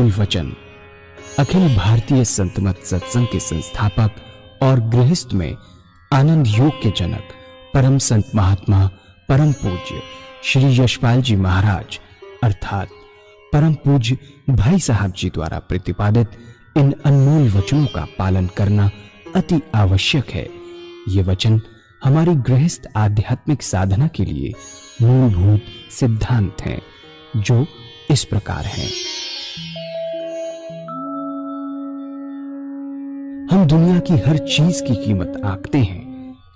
अनमोल वचन अखिल भारतीय संत मत सत्संग के संस्थापक और गृहस्थ में आनंद योग के जनक परम संत महात्मा परम पूज्य श्री यशपाल जी महाराज अर्थात परम पूज्य भाई साहब जी द्वारा प्रतिपादित इन अनमोल वचनों का पालन करना अति आवश्यक है। ये वचन हमारी गृहस्थ आध्यात्मिक साधना के लिए मूलभूत सिद्धांत हैं, जो इस प्रकार हैं। हम दुनिया की हर चीज की कीमत आंकते हैं,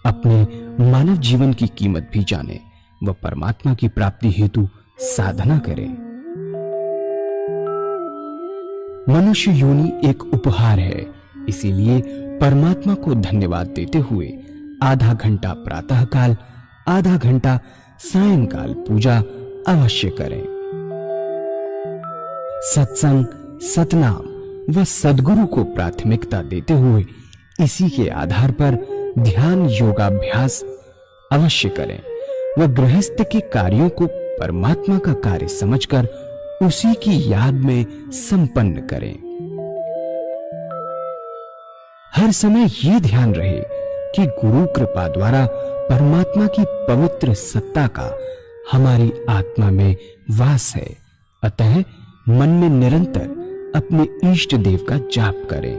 अपने मानव जीवन की कीमत भी जाने व परमात्मा की प्राप्ति हेतु साधना करें। मनुष्य योनि एक उपहार है, इसीलिए परमात्मा को धन्यवाद देते हुए आधा घंटा प्रातःकाल, आधा घंटा सायंकाल पूजा अवश्य करें। सत्संग, सतनाम व सद्गुरु को प्राथमिकता देते हुए इसी के आधार पर ध्यान योगाभ्यास अवश्य करें व गृहस्थ के कार्यों को परमात्मा का कार्य समझकर उसी की याद में संपन्न करें। हर समय ये ध्यान रहे कि गुरु कृपा द्वारा परमात्मा की पवित्र सत्ता का हमारी आत्मा में वास है, अतः मन में निरंतर अपने इष्ट देव का जाप करें।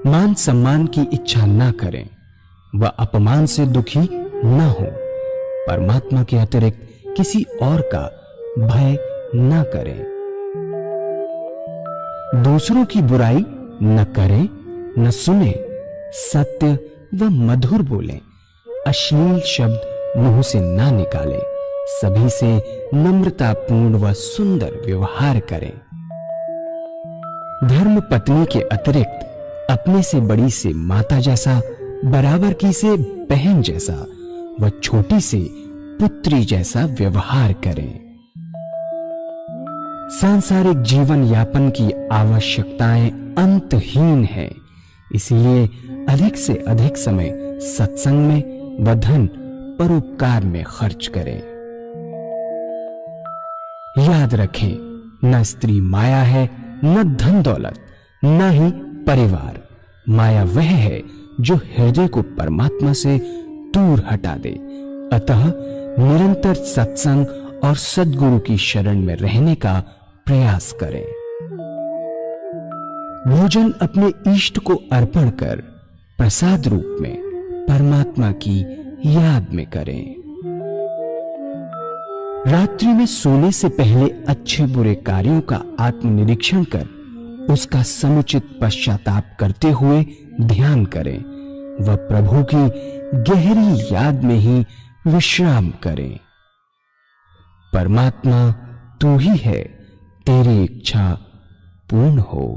मान सम्मान की इच्छा ना करें व अपमान से दुखी न हो। परमात्मा के अतिरिक्त किसी और का भय न करें। दूसरों की बुराई न करें, न सुने, सत्य व मधुर बोलें, अश्लील शब्द मुंह से ना निकालें, सभी से नम्रतापूर्ण व सुंदर व्यवहार करें। धर्म पत्नी के अतिरिक्त अपने से बड़ी से माता जैसा, बराबर की से बहन जैसा व छोटी से पुत्री जैसा व्यवहार करें। सांसारिक जीवन यापन की आवश्यकताएं अंतहीन है, इसलिए अधिक से अधिक समय सत्संग में व धन परोपकार में खर्च करें। याद रखें, न स्त्री माया है, न धन दौलत, न ही परिवार। माया वह है जो हृदय को परमात्मा से दूर हटा दे। अतः निरंतर सत्संग और सद्गुरु की शरण में रहने का प्रयास करें। भोजन अपने इष्ट को अर्पण कर प्रसाद रूप में परमात्मा की याद में करें। रात्रि में सोने से पहले अच्छे बुरे कार्यों का आत्मनिरीक्षण कर उसका समुचित पश्चाताप करते हुए ध्यान करें व प्रभु की गहरी याद में ही विश्राम करें। परमात्मा तू ही है, तेरी इच्छा पूर्ण हो।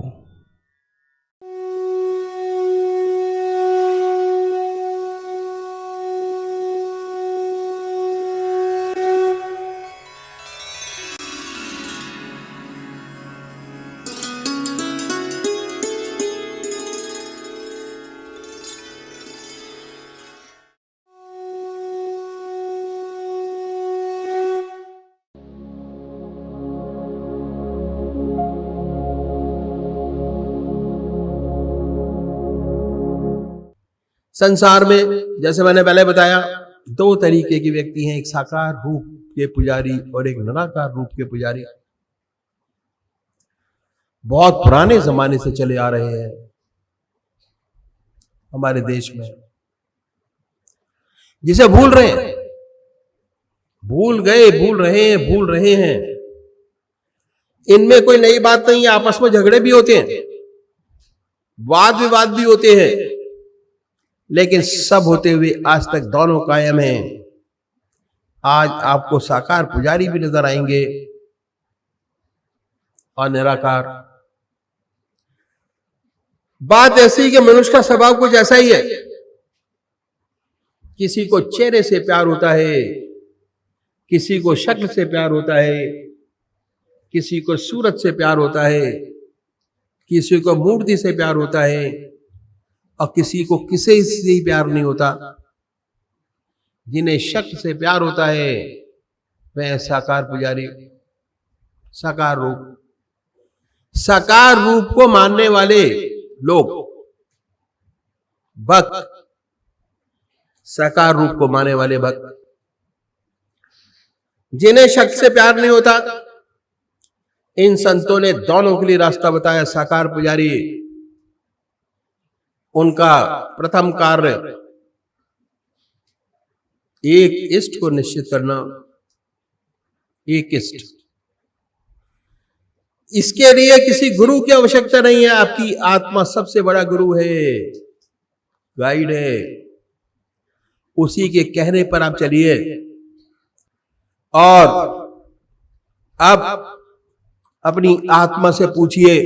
संसार में जैसे मैंने पहले बताया, दो तरीके के व्यक्ति हैं, एक साकार रूप के पुजारी और एक निराकार रूप के पुजारी। बहुत पुराने जमाने से चले आ रहे हैं हमारे देश में, जिसे भूल रहे हैं, भूल गए, भूल रहे हैं। इनमें कोई नई बात नहीं है, आपस में झगड़े भी होते हैं, वाद विवाद भी होते हैं, लेकिन सब होते हुए आज तक दोनों कायम हैं। आज आपको साकार पुजारी भी नजर आएंगे और निराकार। बात ऐसी कि मनुष्य का स्वभाव कुछ ऐसा ही है, किसी को चेहरे से प्यार होता है, किसी को शक्ल से प्यार होता है, किसी को सूरत से प्यार होता है, किसी को मूर्ति से प्यार होता है और किसी को किसी से ही प्यार नहीं होता। जिन्हें शक्ल से प्यार होता है वह साकार पुजारी, साकार रूप। साकार रूप को मानने वाले लोग, भक्त, साकार रूप को मानने वाले भक्त, जिन्हें शक्ति से प्यार नहीं होता, इन संतों ने दोनों के लिए रास्ता बताया। साकार पुजारी, उनका प्रथम कार्य एक इष्ट को निश्चित करना, एक इष्ट। इसके लिए किसी गुरु की आवश्यकता नहीं है। आपकी आत्मा सबसे बड़ा गुरु है, गाइड है। उसी के कहने पर आप चलिए और अब अपनी आत्मा से पूछिए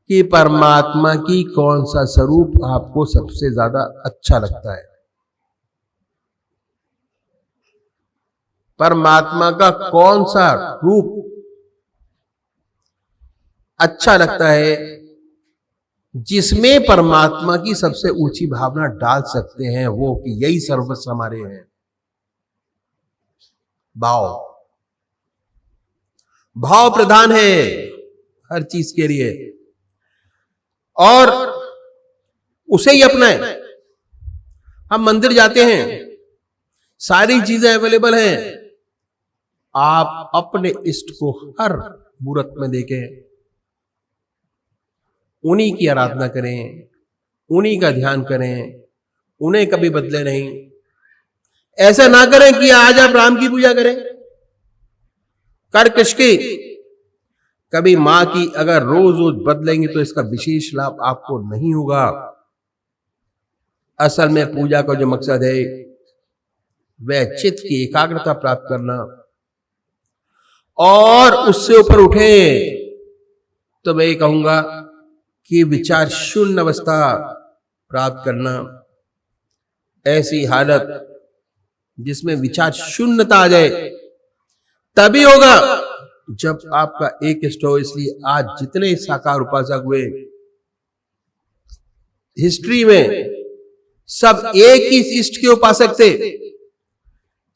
कि परमात्मा की कौन सा स्वरूप आपको सबसे ज्यादा अच्छा लगता है। परमात्मा का कौन सा रूप अच्छा लगता है, जिसमें परमात्मा की सबसे ऊंची भावना डाल सकते हैं, वो कि यही सर्वस्व हमारे हैं। भाव, भाव प्रधान है हर चीज के लिए, और उसे ही अपनाएं। हम मंदिर जाते हैं, सारी चीजें अवेलेबल हैं, आप अपने इष्ट को हर मुहूर्त में देखें, उन्हीं की आराधना करें, उन्हीं का ध्यान करें, उन्हें कभी बदले नहीं। ऐसा ना करें कि आज आप राम की पूजा करें, कर कृष्ण की, कभी मां की अगर रोज रोज बदलेंगे तो इसका विशेष लाभ आपको नहीं होगा। असल में पूजा का जो मकसद है वह चित्त की एकाग्रता प्राप्त करना, और उससे ऊपर उठे तो मैं कहूंगा कि विचार शून्य अवस्था प्राप्त करना। ऐसी हालत जिसमें विचार शून्यता आ जाए तभी होगा जब आपका एक इष्ट हो। इसलिए आज जितने साकार उपासक हुए हिस्ट्री में, सब एक ही इष्ट के उपासक थे।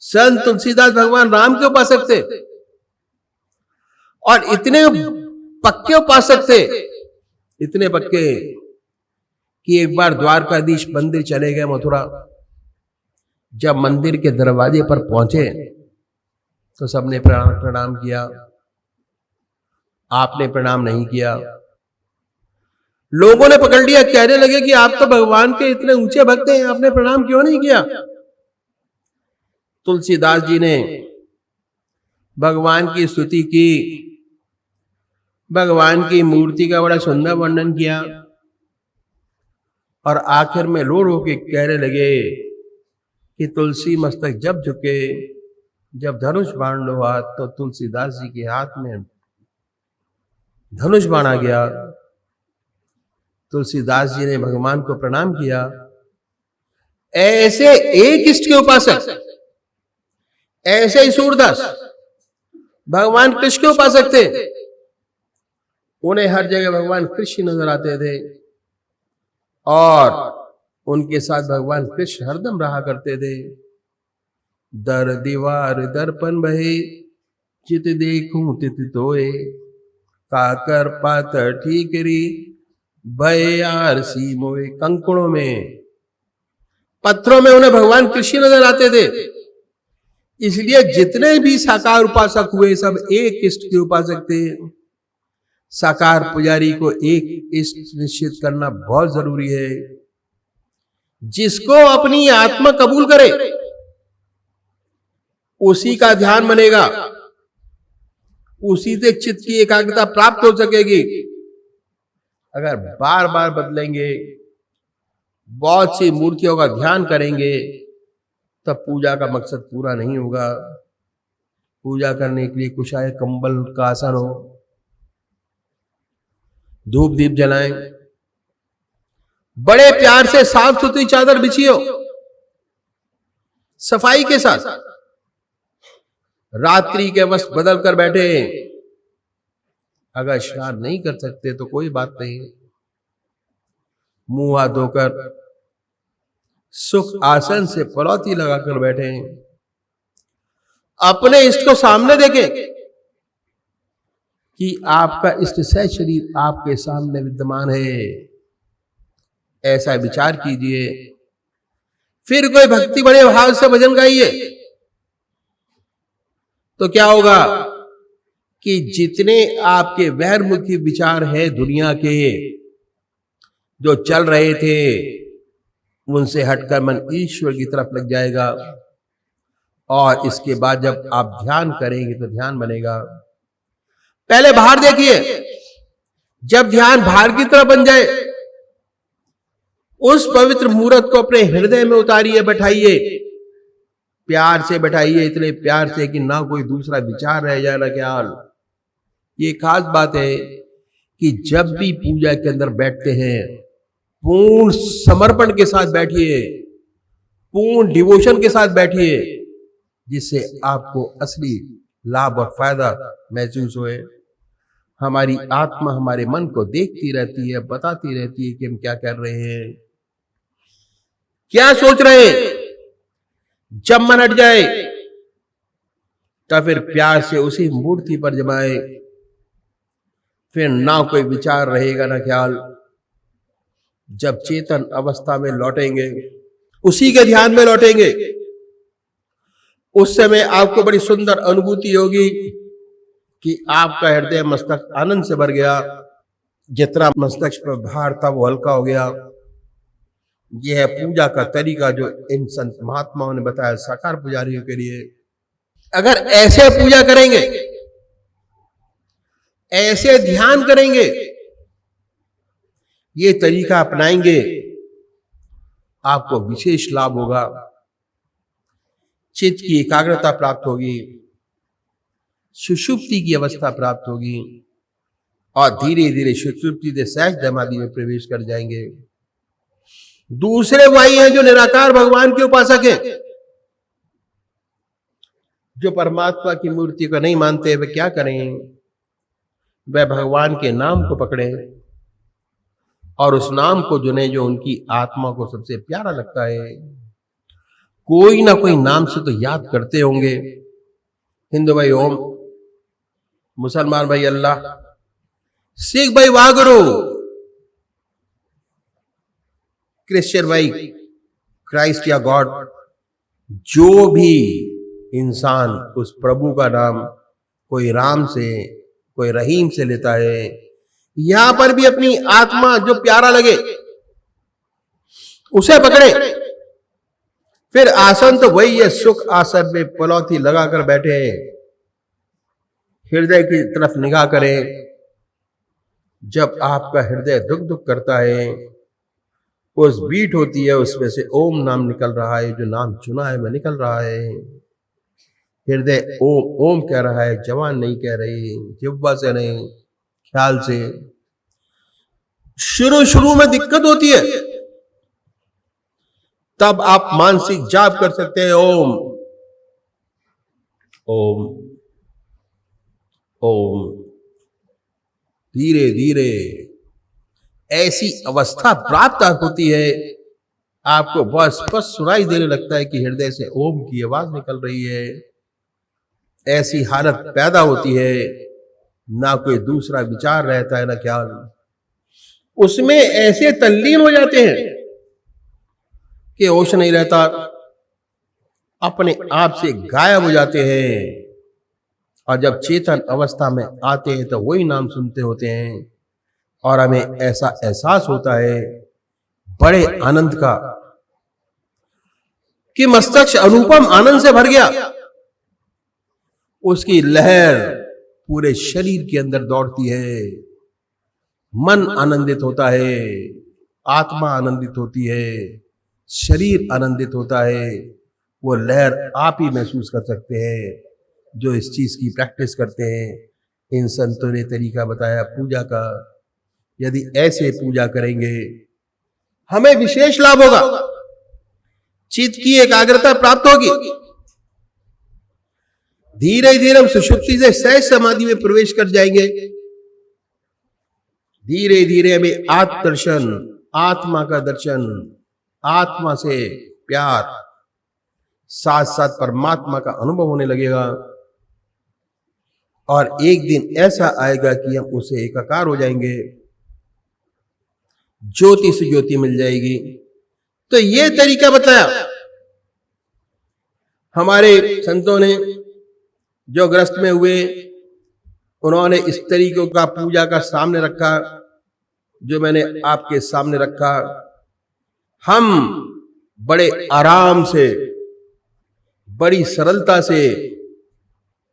संत तुलसीदास भगवान राम के उपासक थे, और इतने पक्के उपासक थे, इतने पक्के कि एक बार द्वारकाधीश मंदिर चले गए मथुरा। जब मंदिर के दरवाजे पर पहुंचे तो सबने प्रणाम किया, आपने प्रणाम नहीं किया। लोगों ने पकड़ लिया, कहने लगे कि आप तो भगवान के इतने ऊंचे भक्त हैं, आपने प्रणाम क्यों नहीं किया। तुलसीदास जी ने भगवान की स्तुति की, भगवान की मूर्ति का बड़ा सुंदर वर्णन किया, और आखिर में रो रो के कहने लगे कि तुलसी मस्तक जब झुके, जब धनुष बाण लो हाथ, तो तुलसीदास जी के हाथ में धनुष बाण आ गया। तुलसीदास जी ने भगवान को प्रणाम किया। ऐसे एक इष्ट के उपासक, ऐसे ही सूरदास भगवान कृष्ण के उपासक थे। उन्हें हर जगह भगवान कृष्ण नजर आते थे, और उनके साथ भगवान कृष्ण हरदम रहा करते थे। दर दीवार दर्पण बहे, चित देखूं तित तोए, काकर पातर ठीकरी, भय आरसी मोए। कंकड़ों में, पत्थरों में उन्हें भगवान कृष्ण नजर आते थे। इसलिए जितने भी साकार उपासक हुए सब एक इष्ट के उपासक थे। साकार पुजारी को एक इष्ट निश्चित करना बहुत जरूरी है। जिसको अपनी आत्मा कबूल करे उसी का ध्यान बनेगा, उसी से चित्त की एकाग्रता प्राप्त हो सकेगी। अगर बार बार बदलेंगे, बहुत सी मूर्तियों का ध्यान करेंगे, तब पूजा का मकसद पूरा नहीं होगा। पूजा करने के लिए कुशाय कंबल का आसन हो, धूप दीप जलाएं, बड़े प्यार से साफ सुथरी चादर बिछी हो, सफाई के साथ। रात्रि के वस्त्र बदल कर बैठे। अगर स्नान नहीं कर सकते तो कोई बात नहीं, मुंह हाथ धोकर सुख आसन से पलौती लगाकर बैठे। अपने इष्ट को सामने देखें, कि आपका इष्टसह शरीर आपके सामने विद्यमान है, ऐसा विचार कीजिए। फिर कोई भक्ति बड़े भाव से भजन गाइए, तो क्या होगा कि जितने आपके वैरमुखी विचार हैं दुनिया के जो चल रहे थे, उनसे हटकर मन ईश्वर की तरफ लग जाएगा। और इसके बाद जब आप ध्यान करेंगे तो ध्यान बनेगा। पहले बाहर देखिए, जब ध्यान बाहर की तरफ बन जाए, उस पवित्र मूर्त को अपने हृदय में उतारिए, बैठाइए, प्यार से बैठाइए, इतने प्यार से कि ना कोई दूसरा विचार रह जाए ना ख्याल। ये खास बात है कि जब भी पूजा के अंदर बैठते हैं, पूर्ण समर्पण के साथ बैठिए, पूर्ण डिवोशन के साथ बैठिए, जिससे आपको असली लाभ और फायदा महसूस होए। हमारी आत्मा हमारे मन को देखती रहती है, बताती रहती है कि हम क्या कर रहे हैं, क्या सोच रहे हैं। जब मन हट जाए तब फिर प्यार से उसी मूर्ति पर जमाए, फिर ना कोई विचार रहेगा ना ख्याल। जब चेतन अवस्था में लौटेंगे, उसी के ध्यान में लौटेंगे, उस समय आपको बड़ी सुंदर अनुभूति होगी कि आपका हृदय मस्तक आनंद से भर गया। जितना मस्तक पर भार था वो हल्का हो गया। यह है पूजा का तरीका जो इन संत महात्माओं ने बताया साकार पुजारियों के लिए। अगर ऐसे पूजा करेंगे, ऐसे ध्यान करेंगे, ये तरीका अपनाएंगे, आपको विशेष लाभ होगा। चित्त की एकाग्रता प्राप्त होगी, सुषुप्ति की अवस्था प्राप्त होगी और धीरे धीरे सुषुप्ति से सहज समाधि में प्रवेश कर जाएंगे। दूसरे वही हैं जो निराकार भगवान के उपासक हैं, जो परमात्मा की मूर्ति को नहीं मानते। वे क्या करें? वे भगवान के नाम को पकड़े और उस नाम को चुने जो उनकी आत्मा को सबसे प्यारा लगता है। कोई ना कोई नाम से तो याद करते होंगे। हिंदू भाई ओम, मुसलमान भाई अल्लाह, सिख भाई वाहगुरु, क्रिश्चियन भाई क्राइस्ट या गॉड। जो भी इंसान उस प्रभु का नाम कोई राम से, कोई रहीम से लेता है, यहां पर भी अपनी आत्मा जो प्यारा लगे उसे पकड़े। फिर आसन तो वही है, सुख आसन में पलौती लगाकर बैठे, हृदय की तरफ निगाह करें। जब आपका हृदय दुख दुख करता है, उस बीट होती है, उसमें से ओम नाम निकल रहा है, जो नाम चुना है वह निकल रहा है। हृदय ओम ओम कह रहा है, जवान नहीं कह रही, जिह्वा से नहीं, ख्याल से। शुरू में दिक्कत होती है, तब आप मानसिक जाप कर सकते हैं, ओम ओम ओम। धीरे धीरे ऐसी अवस्था प्राप्त होती है, आपको बहुत स्पष्ट सुनाई देने लगता है कि हृदय से ओम की आवाज निकल रही है। ऐसी हालत पैदा होती है, ना कोई दूसरा विचार रहता है ना ख्याल। उसमें ऐसे तल्लीन हो जाते हैं कि होश नहीं रहता, अपने आप से गायब हो जाते हैं। और जब चेतन अवस्था में आते हैं तो वही नाम सुनते होते हैं और हमें ऐसा एहसास होता है बड़े आनंद का कि मस्तिष्क अनुपम आनंद से भर गया। उसकी लहर पूरे शरीर के अंदर दौड़ती है, मन आनंदित होता है, आत्मा आनंदित होती है, शरीर आनंदित होता है। वो लहर आप ही महसूस कर सकते हैं जो इस चीज की प्रैक्टिस करते हैं। इन संतों ने तरीका बताया पूजा का, यदि ऐसे पूजा करेंगे हमें विशेष लाभ होगा, चित्त की एकाग्रता प्राप्त होगी। धीरे धीरे हम सुषुप्ति से सहज समाधि में प्रवेश कर जाएंगे। धीरे धीरे हमें आत्मदर्शन, आत्मा का दर्शन, आत्मा से प्यार, साथ साथ परमात्मा का अनुभव होने लगेगा। और एक दिन ऐसा आएगा कि हम उसे एकाकार हो जाएंगे, ज्योति से ज्योति मिल जाएगी। तो ये तरीका बताया हमारे संतों ने, जो ग्रस्त में हुए, उन्होंने इस तरीकों का पूजा का सामने रखा, जो मैंने आपके सामने रखा। हम बड़े आराम से, बड़ी सरलता से,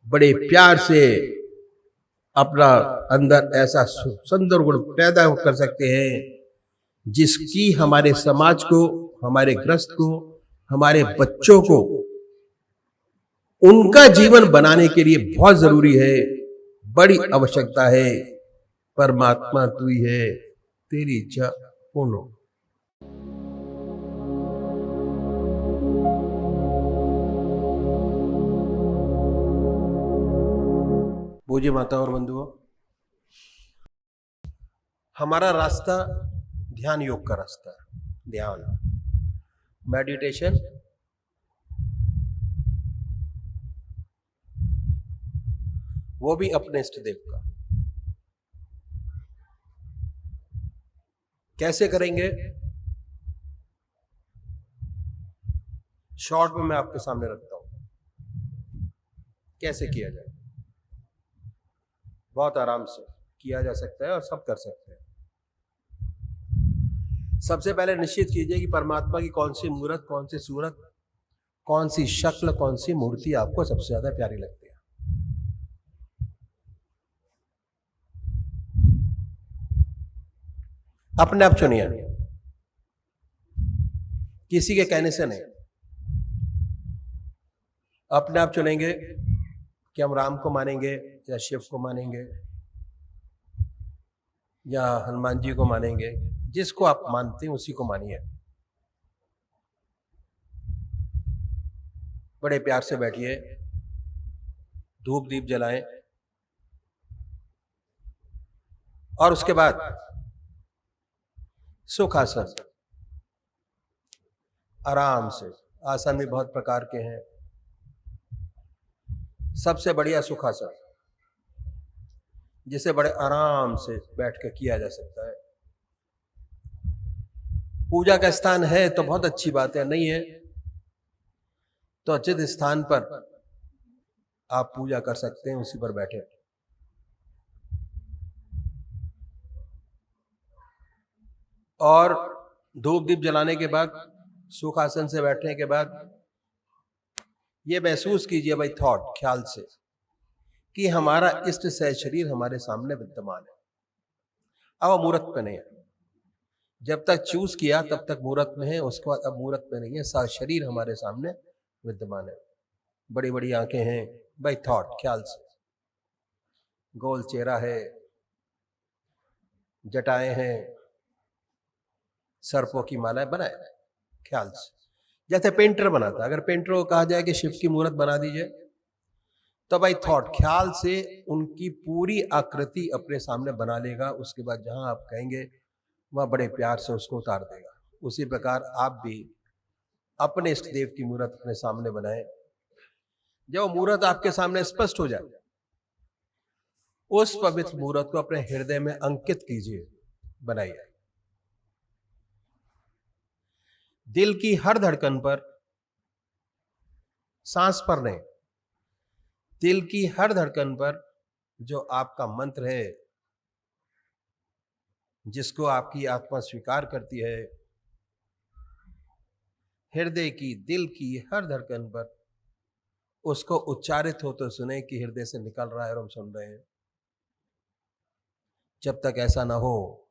बड़े प्यार से अपना अंदर ऐसा सुंदर गुण पैदा कर सकते हैं जिसकी हमारे समाज को, हमारे ग्रस्त को, हमारे बच्चों को, उनका जीवन बनाने के लिए बहुत जरूरी है, बड़ी आवश्यकता है। परमात्मा तू ही है, तेरी इच्छा पूर्ण हो। पूज्य माता और बंधुओं, हमारा रास्ता ध्यान योग का रास्ता है। ध्यान, मेडिटेशन, वो भी अपने इष्ट देव का। कैसे करेंगे? शॉर्ट में मैं आपके सामने रखता हूं कैसे किया जाए। बहुत आराम से किया जा सकता है और सब कर सकते हैं। सबसे पहले निश्चित कीजिए कि परमात्मा की कौन सी मूर्त, कौन सी सूरत, कौन सी शक्ल, कौन सी मूर्ति आपको सबसे ज्यादा प्यारी लगती है। अपने आप चुनिए, किसी के कहने से नहीं। अपने आप चुनेंगे कि हम राम को मानेंगे या शिव को मानेंगे या हनुमान जी को मानेंगे। जिसको आप मानते हैं उसी को मानिए। बड़े प्यार से बैठिए, धूप दीप जलाएं और उसके बाद सुखासन, आराम से। आसन भी बहुत प्रकार के हैं, सबसे बढ़िया सुखासन, जिसे बड़े आराम से बैठ कर किया जा सकता है। पूजा का स्थान है तो बहुत अच्छी बात है, नहीं है तो उचित स्थान पर आप पूजा कर सकते हैं, उसी पर बैठे। और धूप दीप जलाने के बाद, सुखासन से बैठने के बाद ये महसूस कीजिए भाई, थॉट, ख्याल से, कि हमारा इष्ट सह शरीर हमारे सामने विद्यमान है। अब मूर्त पे नहीं है। जब तक चूज किया तब तक मूर्त में है, उसके बाद अब मूर्त में नहीं है, सह शरीर हमारे सामने विद्यमान है। बड़ी बड़ी आंखें हैं भाई, थॉट, ख्याल से। गोल चेहरा है, जटाएं हैं, सर्पों की मालाएं बनाए ख्याल से, जैसे पेंटर बनाता। अगर पेंटर को कहा जाए कि शिव की मूर्त बना दीजिए, तो भाई थॉट, ख्याल से उनकी पूरी आकृति अपने सामने बना लेगा। उसके बाद जहां आप कहेंगे वह बड़े प्यार से उसको उतार देगा। उसी प्रकार आप भी अपने इष्ट देव की मूर्त अपने सामने बनाएं। जब मूर्त आपके सामने स्पष्ट हो जाए, उस पवित्र मूर्त को अपने हृदय में अंकित कीजिए, बनाइए। दिल की हर धड़कन पर, सांस पर नहीं, दिल की हर धड़कन पर जो आपका मंत्र है, जिसको आपकी आत्मा स्वीकार करती है, हृदय की, दिल की हर धड़कन पर उसको उच्चारित होते सुने कि हृदय से निकल रहा है और हम सुन रहे हैं। जब तक ऐसा ना हो,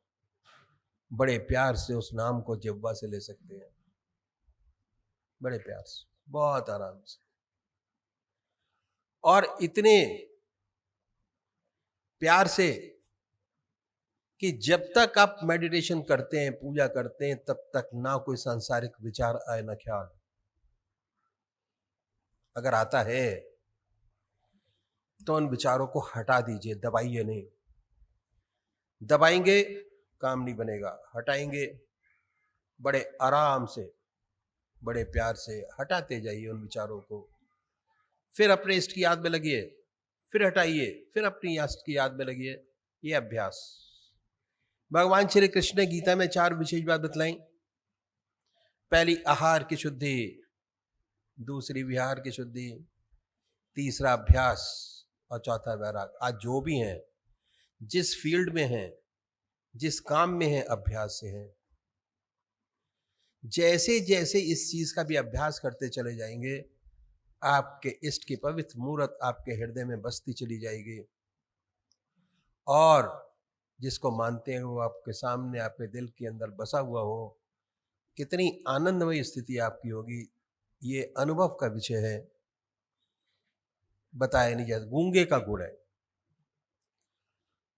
बड़े प्यार से उस नाम को जिह्वा से ले सकते हैं, बड़े प्यार से, बहुत आराम से। और इतने प्यार से कि जब तक आप मेडिटेशन करते हैं, पूजा करते हैं, तब तक ना कोई सांसारिक विचार आए, ना ख्याल। अगर आता है तो उन विचारों को हटा दीजिए, दबाइए नहीं। दबाएंगे काम नहीं बनेगा, हटाएंगे बड़े आराम से, बड़े प्यार से हटाते जाइए उन विचारों को। फिर अपने इष्ट की याद में लगिए, फिर हटाइए, फिर अपनी याद की याद में लगिए। ये अभ्यास भगवान श्री कृष्ण ने गीता में 4 विशेष बात बतलाई। पहली आहार की शुद्धि, दूसरी विहार की शुद्धि, तीसरा अभ्यास और चौथा वैराग। आज जो भी हैं, जिस फील्ड में हैं, जिस काम में हैं, अभ्यास से हैं। जैसे जैसे इस चीज का भी अभ्यास करते चले जाएंगे, आपके इष्ट की पवित्र मूर्त आपके हृदय में बसती चली जाएगी और जिसको मानते हैं वो आपके सामने, आपके दिल के अंदर बसा हुआ हो। कितनी आनंदमयी स्थिति आपकी होगी, ये अनुभव का विषय है, बताया नहीं जाता। गूंगे का गुण है।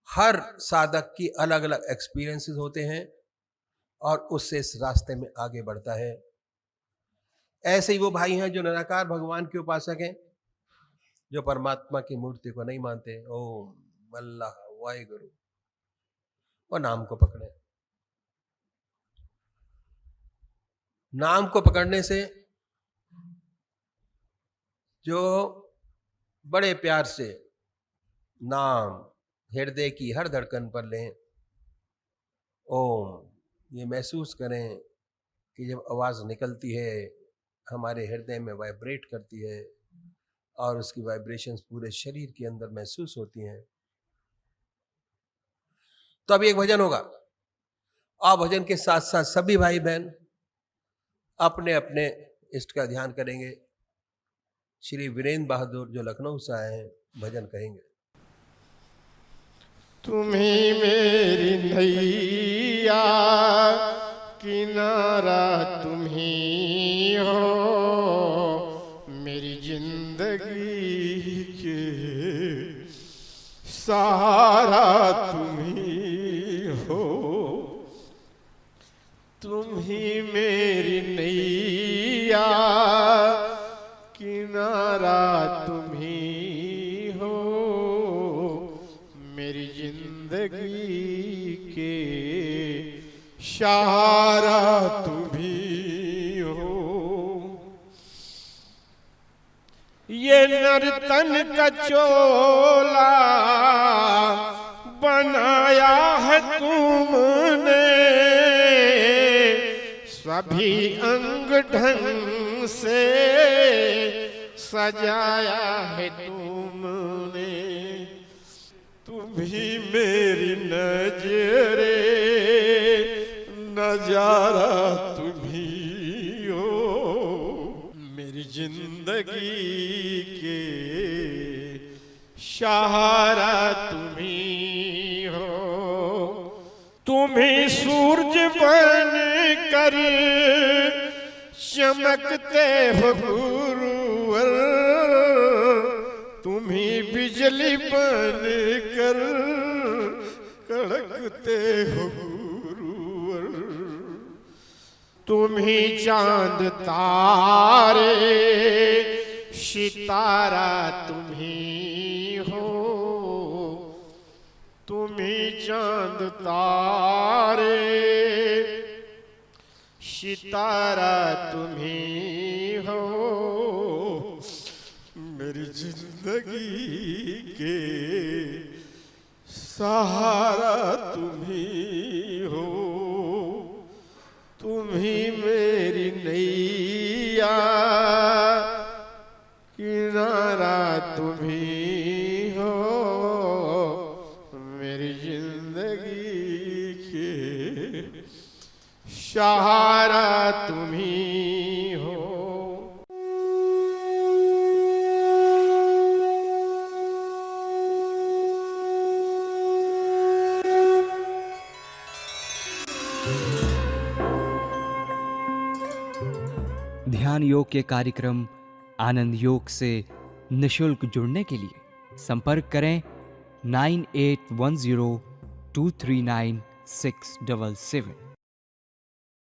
हर साधक की अलग अलग एक्सपीरियंसेस होते हैं और उससे इस रास्ते में आगे बढ़ता है। ऐसे ही वो भाई हैं जो निराकार भगवान के उपासक हैं, जो परमात्मा की मूर्ति को नहीं मानते। ओम अल्लाह वाहेगुरु, और नाम को पकड़े। नाम को पकड़ने से जो बड़े प्यार से नाम हृदय की हर धड़कन पर लें, ओम, ये महसूस करें कि जब आवाज निकलती है हमारे हृदय में वाइब्रेट करती है और उसकी वाइब्रेशंस पूरे शरीर के अंदर महसूस होती हैं। तो अभी एक भजन होगा और भजन के साथ साथ सभी भाई बहन अपने अपने इष्ट का ध्यान करेंगे। श्री वीरेंद्र बहादुर जो लखनऊ से आए हैं, भजन कहेंगे। तुम्ही मेरी नैया किनारा तुम्ही हो, मेरी जिंदगी के सहारा तुम्ही हो। तुम्ही मेरी नैया किनारा तुम्ही हो, मेरी जिंदगी के सहारा तुम्ही हो। ये नर्तन का चोला बनाया है तुमने, सभी अंग ढंग से सजाया है तुमने। तुम्ही मेरी नजरे नजारा तुम्ही हो, मेरी जिंदगी के सहारा तुम्ही हो। तुम्ही सूरज बन कर चमकते हो गुरुवर, तुम्ही बिजली बन कर कड़कते हो गुरुवर। तुम्ही चांद तारे सितारा तुम्ही हो, तुम्ही चांद तारे सितारा तुम्ही हो, मेरी जिंदगी के सहारा तुम्ही हो। तुम्ही मेरी नैया किनारा तुम्ही हो, मेरी जिंदगी के सहारा तुम्ही हो। ध्यान योग के कार्यक्रम आनंद योग से निशुल्क जुड़ने के लिए संपर्क करें 9810239677।